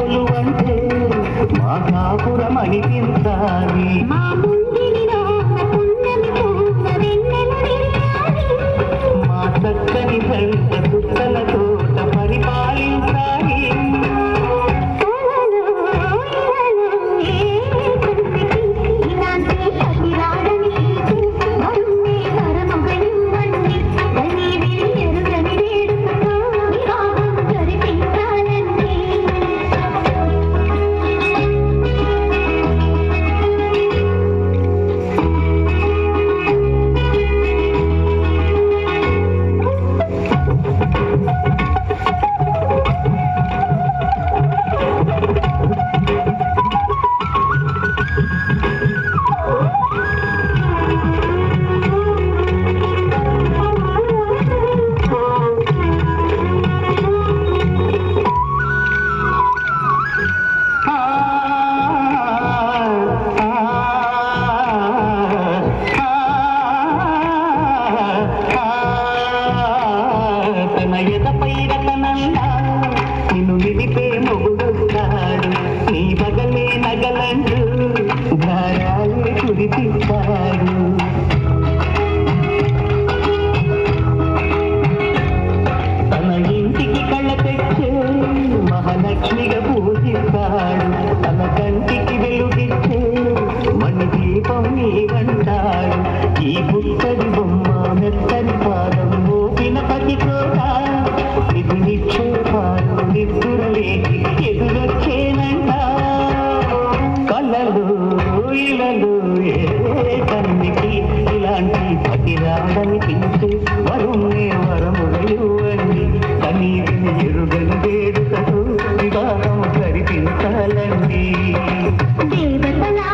కొలువంటే మా కాపురం అనిపించాలి. మా చక్కని భర్త చుక్కల తోట పరిపాలించాలి. నిన్ను నిలిపే మొగుడొస్తాడు, నీ బగలే నగలండు ధారాలే కురిపిస్తాడు. తన ఇంటికి కళ్ళ తెచ్చే మహాలక్ష్మిగా పూజిస్తాడు. తన కంటికి వెలుగిచ్చే మణి దీపం నీవంటాడు. ఈ పుస్తడి బొమ్మ మెత్తని పాదం మోపిన పతితోగా ఇది నిక్షేపాలు నిద్దురలేకి ఎదురొచ్చేనంట. కళ్ళలు ఇళ్ళలు ఏ కన్నికి ఇలాంటి పతిరాడనిపించే వరుణ్ణే వరములయువండి. కనీవిని ఎరుగని వేడుకతో వివాహం జరిపించాలండి. దేవతలా